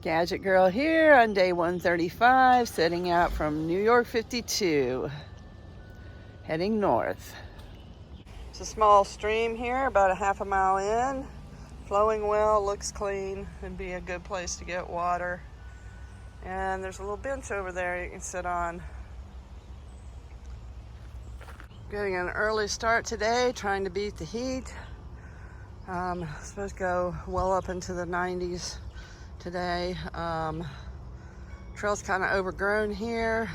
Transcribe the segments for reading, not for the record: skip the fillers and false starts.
Gadget Girl here on day 135, setting out from New York 52, heading north. It's a small stream here, about a half a mile in, flowing well, looks clean. It'd be a good place to get water. And there's a little bench over there you can sit on. Getting an early start today, trying to beat the heat. Supposed to go well up into the 90s today. Trail's kind of overgrown here.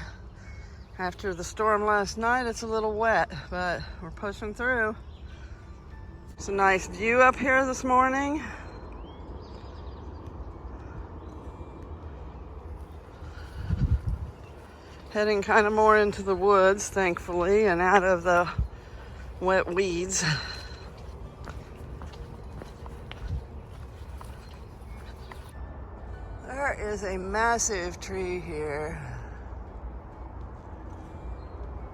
After the storm last night, it's a little wet, but we're pushing through. It's a nice view up here this morning. Heading kind of more into the woods, thankfully, and out of the wet weeds. There is a massive tree here.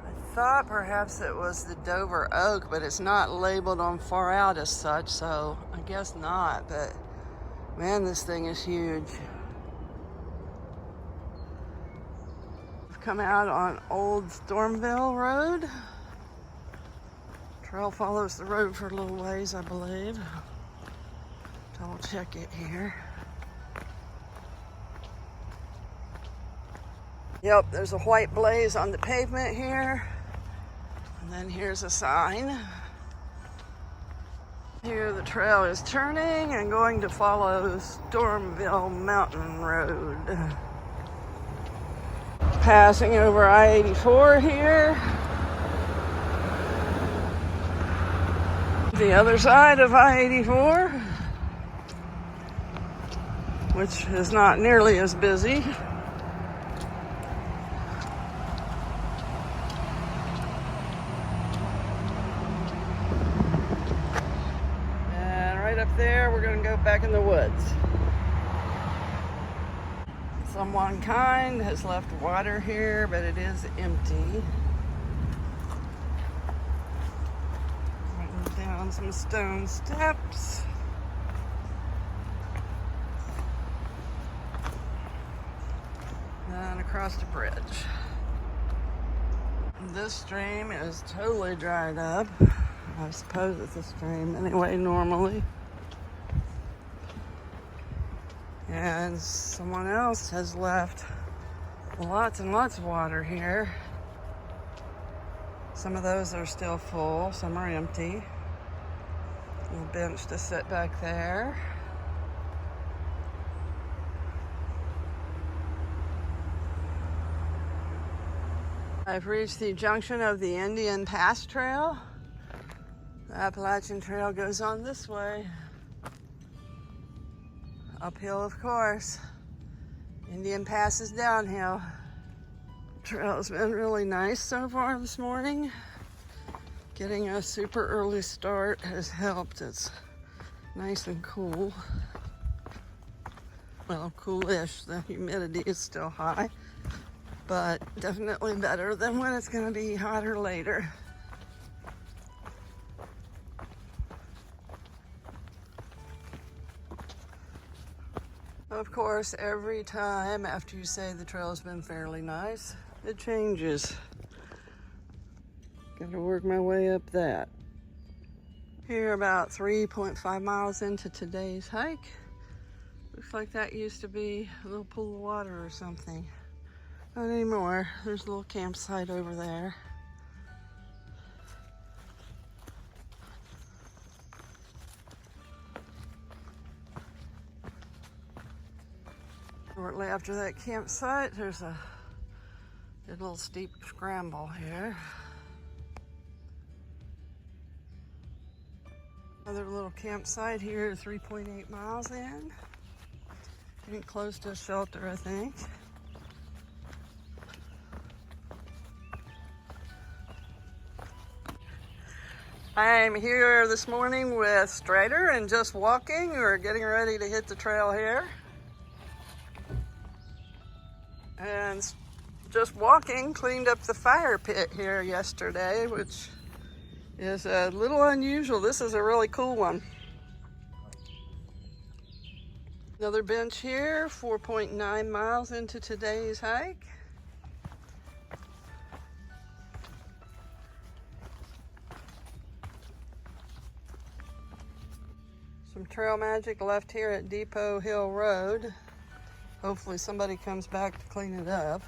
I thought perhaps it was the Dover oak, but it's not labeled on far out as such, so I guess not, but man, this thing is huge. We've come out on Old Stormville Road. Trail follows the road for a little ways, I believe. Double check it here. Yep, there's a white blaze on the pavement here. And then here's a sign. Here the trail is turning and going to follow Stormville Mountain Road. Passing over I-84 here. The other side of I-84, which is not nearly as busy. Up there, we're going to go back in the woods. Someone kind has left water here, but it is empty. Running down some stone steps. And across the bridge. This stream is totally dried up. I suppose it's a stream anyway, normally. And someone else has left lots and lots of water here. Some of those are still full, some are empty. Little bench to sit back there. I've reached the junction of the Indian Pass Trail. The Appalachian Trail goes on this way. Uphill, of course. Indian Pass is downhill. Trail's been really nice so far this morning. Getting a super early start has helped. It's nice and cool. Well, coolish. The humidity is still high, but definitely better than when it's going to be hotter later. Of course, every time after you say the trail's been fairly nice, it changes. Gotta work my way up that. Here about 3.5 miles into today's hike. Looks like that used to be a little pool of water or something. Not anymore. There's a little campsite over there. Shortly after that campsite, there's a little steep scramble here. Another little campsite here, 3.8 miles in. Getting close to a shelter, I think. I'm here this morning with Strider and Just Walking. We're getting ready to hit the trail here. And Just Walking cleaned up the fire pit here yesterday, which is a little unusual. This is a really cool one. Another bench here, 4.9 miles into today's hike. Some trail magic left here at Depot Hill Road. Hopefully somebody comes back to clean it up.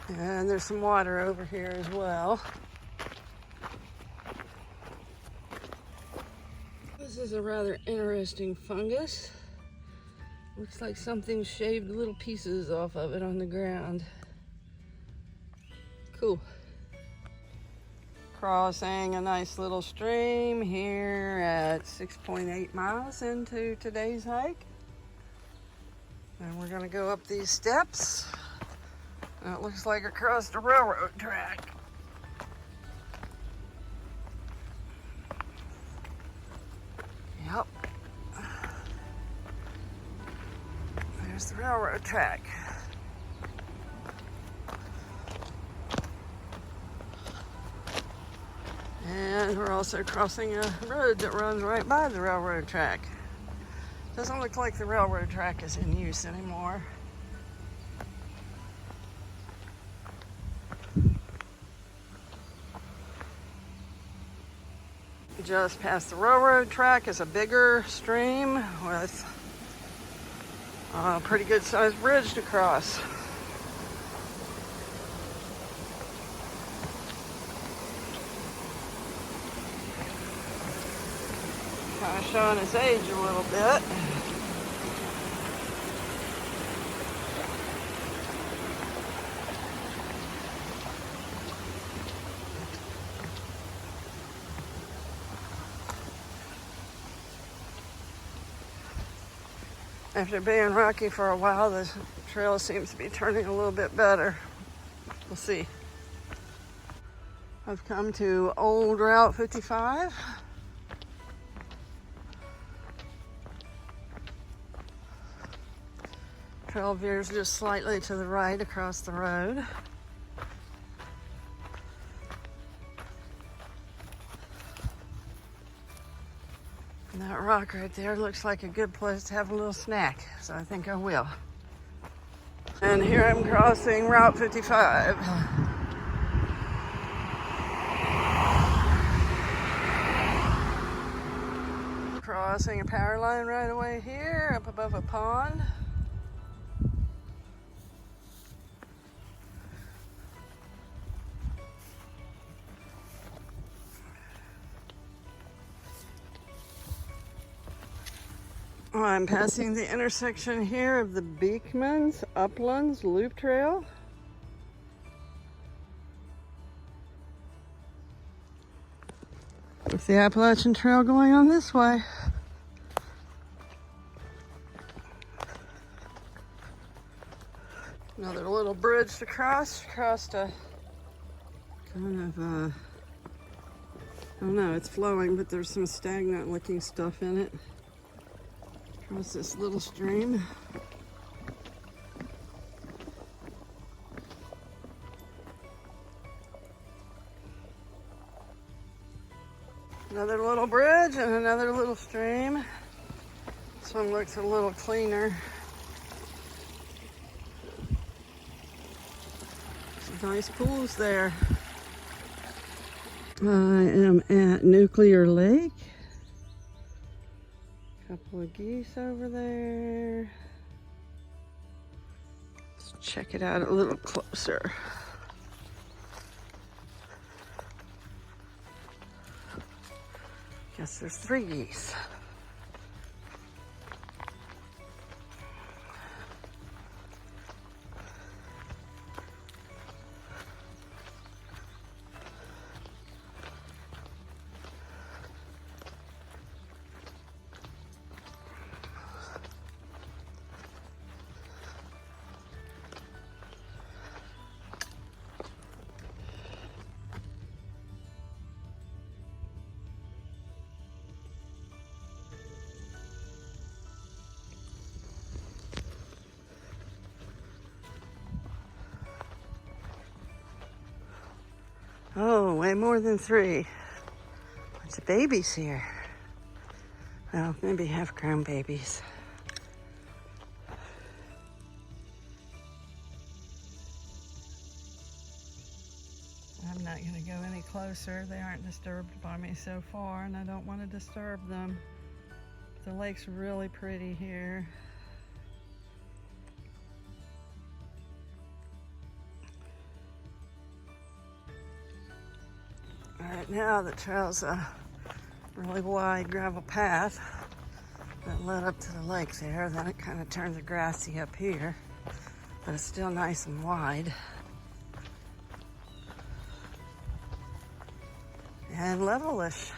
And there's some water over here as well. This is a rather interesting fungus. Looks like something shaved little pieces off of it on the ground. Cool. Crossing a nice little stream here at 6.8 miles into today's hike. And we're gonna go up these steps. And it looks like across the railroad track. Yep. There's the railroad track. And we're also crossing a road that runs right by the railroad track. Doesn't look like the railroad track is in use anymore. Just past the railroad track is a bigger stream with a pretty good sized bridge to cross. Kind of showing its age a little bit. After being rocky for a while, the trail seems to be turning a little bit better. We'll see. I've come to Old Route 55. Trail veers just slightly to the right across the road. And that rock right there looks like a good place to have a little snack, so I think I will. And here I'm crossing Route 55. Crossing a power line right away here, up above a pond. I'm passing the intersection here of the Beekman's Uplands Loop Trail. With the Appalachian Trail going on this way. Another little bridge to cross a kind of, I don't know, it's flowing, but there's some stagnant looking stuff in it. Across this little stream. Another little bridge and another little stream. This one looks a little cleaner. Some nice pools there. I am at Nuclear Lake. Couple of geese over there. Let's check it out a little closer. Guess there's 3 geese. Oh, way more than 3, which of babies here. Well, maybe half-grown babies. I'm not going to go any closer. They aren't disturbed by me so far, and I don't want to disturb them. The lake's really pretty here. Right now the trail's a really wide gravel path that led up to the lake there. Then it kind of turns grassy up here, but it's still nice and wide. And levelish.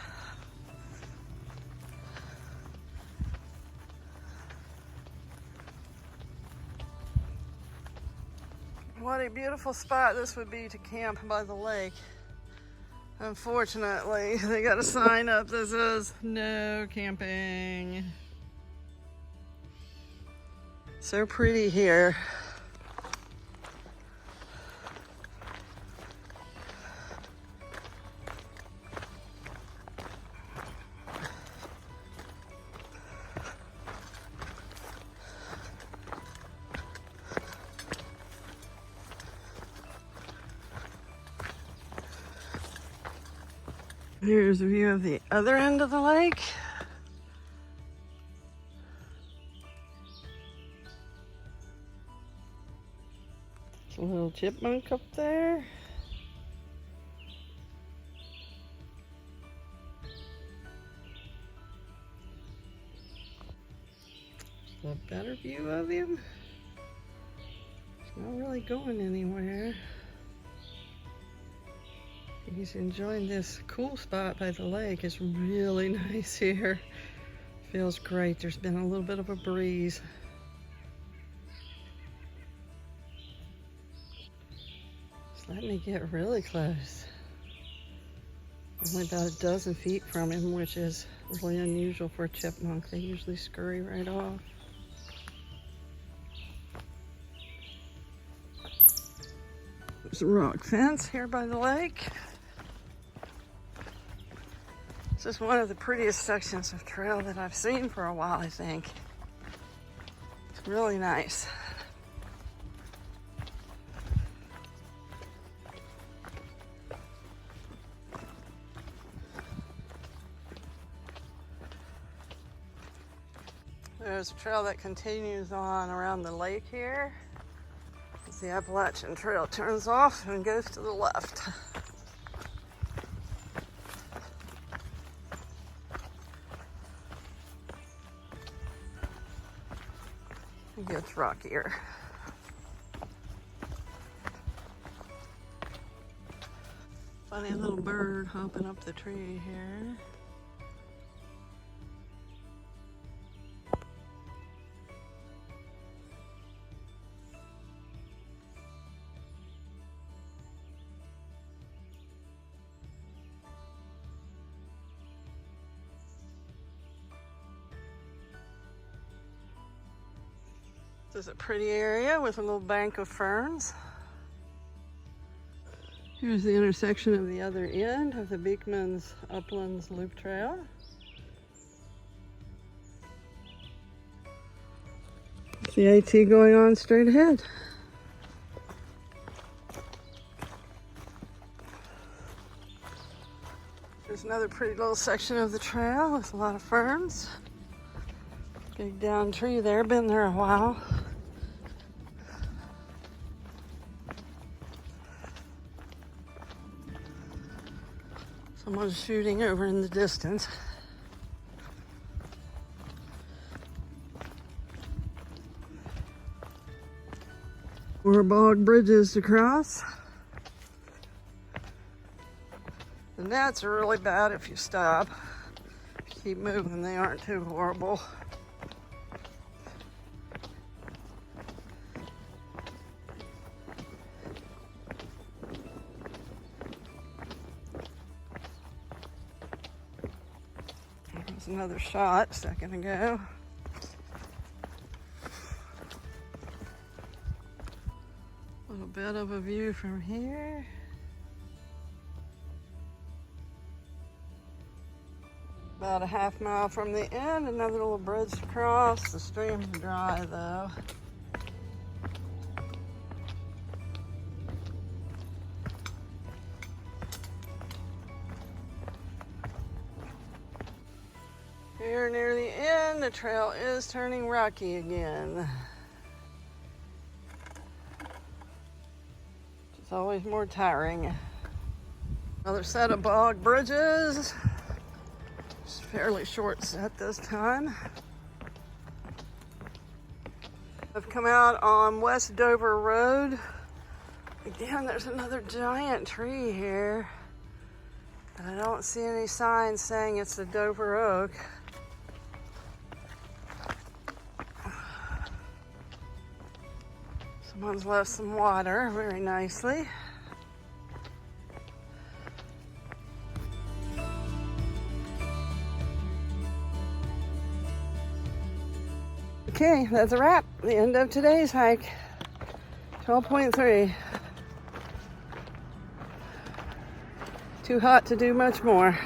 What a beautiful spot this would be to camp by the lake. Unfortunately, they got a sign up that says no camping. So pretty here. Here's a view of the other end of the lake. There's a little chipmunk up there. A better view of him. He's not really going anywhere. He's enjoying this cool spot by the lake. It's really nice here. Feels great. There's been a little bit of a breeze. Just let me get really close. Only about a dozen feet from him, which is really unusual for a chipmunk. They usually scurry right off. There's a rock fence here by the lake. This is one of the prettiest sections of trail that I've seen for a while, I think. It's really nice. There's a trail that continues on around the lake here. As the Appalachian Trail turns off and goes to the left. It gets rockier. Funny little bird hopping up the tree here. This is a pretty area with a little bank of ferns. Here's the intersection of the other end of the Beekman's Uplands Loop Trail. The AT going on straight ahead. There's another pretty little section of the trail with a lot of ferns. Big down tree there, been there a while. Someone's shooting over in the distance. More bog bridges to cross. The gnats are really bad if you stop. If you keep moving, they aren't too horrible. There's another shot a second ago. A little bit of a view from here. About a half mile from the end, another little bridge to cross. The stream's dry though. Here near the end, the trail is turning rocky again. It's always more tiring. Another set of bog bridges. It's fairly short set this time. I've come out on West Dover Road. Again, there's another giant tree here. And I don't see any signs saying it's the Dover oak. Someone's left some water very nicely. Okay, that's a wrap. The end of today's hike. 12.3. Too hot to do much more.